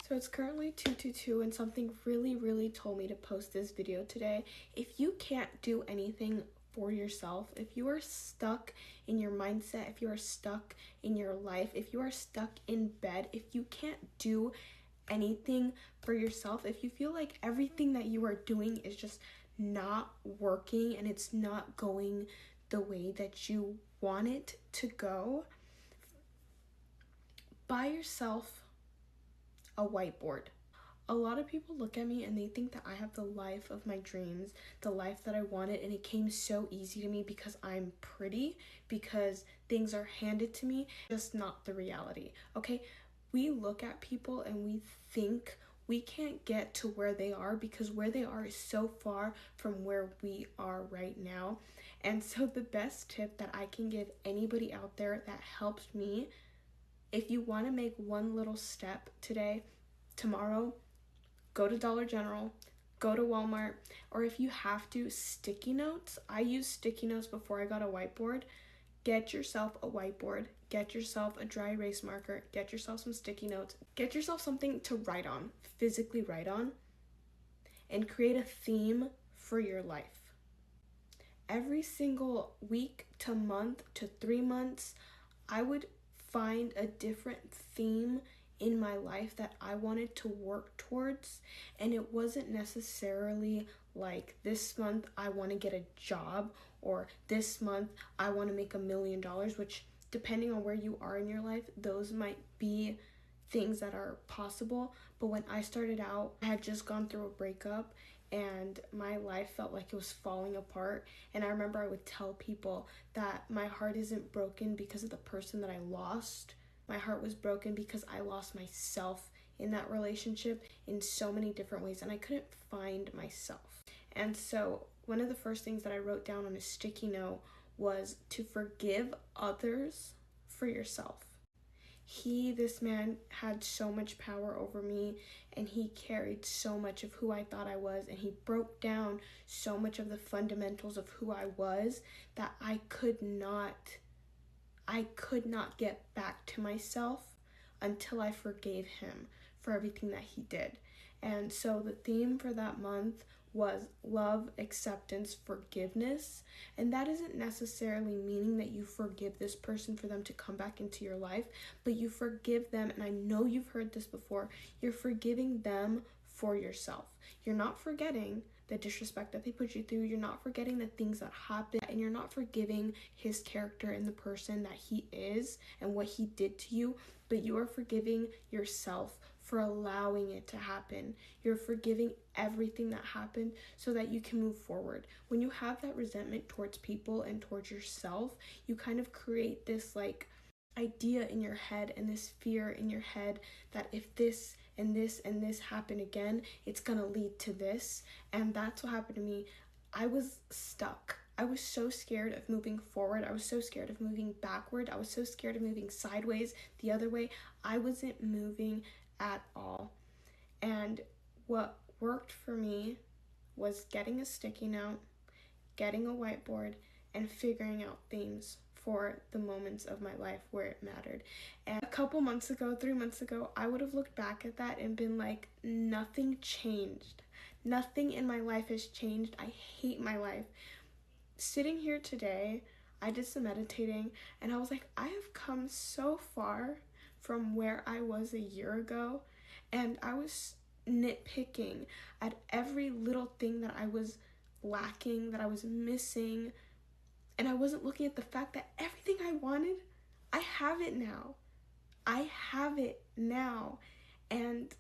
So it's currently 2:22 and something really told me to post this video today. If you can't do anything for yourself, if you are stuck in your mindset, if you are stuck in your life, if you are stuck in bed, if you can't do anything for yourself, if you feel like everything that you are doing is just not working and it's not going the way that you want it to go, buy yourself a whiteboard. A lot of people look at me and they think that I have the life of my dreams, the life that I wanted, and it came so easy to me because I'm pretty, because things are handed to me, just not the reality, okay? We look at people and we think we can't get to where they are because where they are is so far from where we are right now. And so the best tip that I can give anybody out there that helped me, if you want to make one little step today, tomorrow, go to Dollar General, go to Walmart, or if you have to, sticky notes. I used sticky notes before I got a whiteboard. Get yourself a whiteboard, get yourself a dry erase marker, get yourself some sticky notes, get yourself something to write on, physically write on, and create a theme for your life. Every single week to month to 3 months, I would find a different theme in my life that I wanted to work towards, and it wasn't necessarily like this month I want to get a job or this month I want to make $1 million, which depending on where you are in your life, those might be things that are possible. But when I started out, I had just gone through a breakup and my life felt like it was falling apart. And I remember I would tell people that my heart isn't broken because of the person that I lost. My heart was broken because I lost myself in that relationship in so many different ways, and I couldn't find myself. And so one of the first things that I wrote down on a sticky note was to forgive others for yourself. This man had so much power over me, and he carried so much of who I thought I was, and he broke down so much of the fundamentals of who I was that I could not get back to myself until I forgave him for everything that he did. And so the theme for that month was love, acceptance, forgiveness. And that isn't necessarily meaning that you forgive this person for them to come back into your life, but you forgive them, and I know you've heard this before, you're forgiving them for yourself. You're not forgetting the disrespect that they put you through. You're not forgetting the things that happened, and you're not forgiving his character and the person that he is and what he did to you, but you are forgiving yourself for allowing it to happen. You're forgiving everything that happened so that you can move forward. When you have that resentment towards people and towards yourself, you kind of create this idea in your head and this fear in your head that if this and this and this happen again, it's gonna lead to this. And that's what happened to me. I was stuck. I was so scared of moving forward. I was so scared of moving backward. I was so scared of moving sideways, the other way. I wasn't moving at all. And what worked for me was getting a sticky note, getting a whiteboard, and figuring out themes for the moments of my life where it mattered. And a couple months ago, 3 months ago, I would have looked back at that and been like, nothing changed. Nothing in my life has changed. I hate my life. Sitting here today, I did some meditating and I was like, I have come so far from where I was a year ago, and I was nitpicking at every little thing that I was lacking, that I was missing, and I wasn't looking at the fact that everything I wanted, I have it now. I have it now. And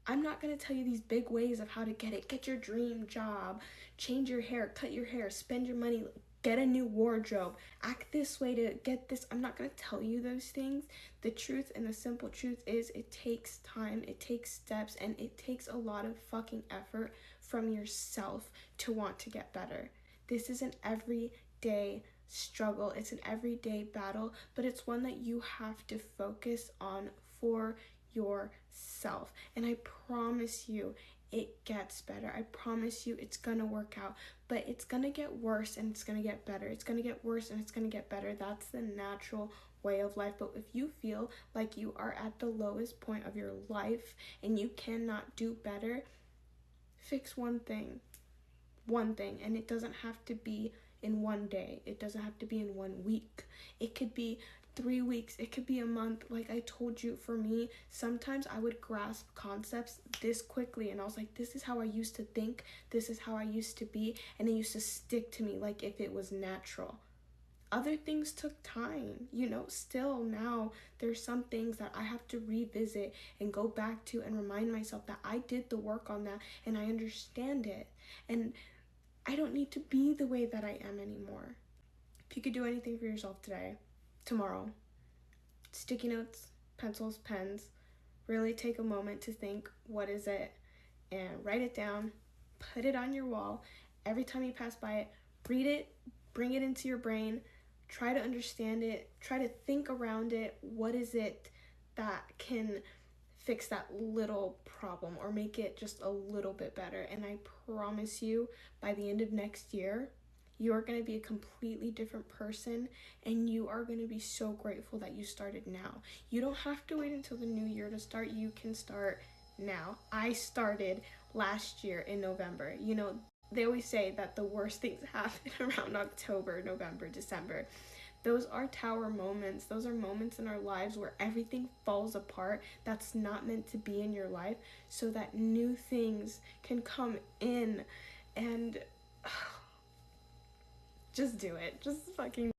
I'm not going to tell you these big ways of how to get it. Get your dream job, change your hair, cut your hair, spend your money, get a new wardrobe, act this way to get this. I'm not going to tell you those things. The truth and the simple truth is it takes time, it takes steps, and it takes a lot of fucking effort from yourself to want to get better. This is an everyday struggle. It's an everyday battle, but it's one that you have to focus on for yourself. And I promise you, it gets better. I promise you it's gonna work out, but it's gonna get worse and it's gonna get better. It's gonna get worse and it's gonna get better. That's the natural way of life. But if you feel like you are at the lowest point of your life and you cannot do better, fix one thing. And it doesn't have to be in one day. It doesn't have to be in 1 week. It could be 3 weeks. It could be a month. Like I told you, for me, sometimes I would grasp concepts this quickly and I was like, this is how I used to think. This is how I used to be. And it used to stick to me like if it was natural. Other things took time, still now there's some things that I have to revisit and go back to and remind myself that I did the work on that and I understand it. And I don't need to be the way that I am anymore. If you could do anything for yourself today, tomorrow, sticky notes, pencils, pens, really take a moment to think, what is it? And write it down, put it on your wall. Every time you pass by it, read it, bring it into your brain, try to understand it, try to think around it. What is it that can fix that little problem or make it just a little bit better? And I promise you, by the end of next year, you are going to be a completely different person and you are going to be so grateful that you started now. You don't have to wait until the new year to start. You can start now. I started last year in November. They always say that the worst things happen around October, November, December. Those are tower moments. Those are moments in our lives where everything falls apart that's not meant to be in your life so that new things can come in and just do it. Just fucking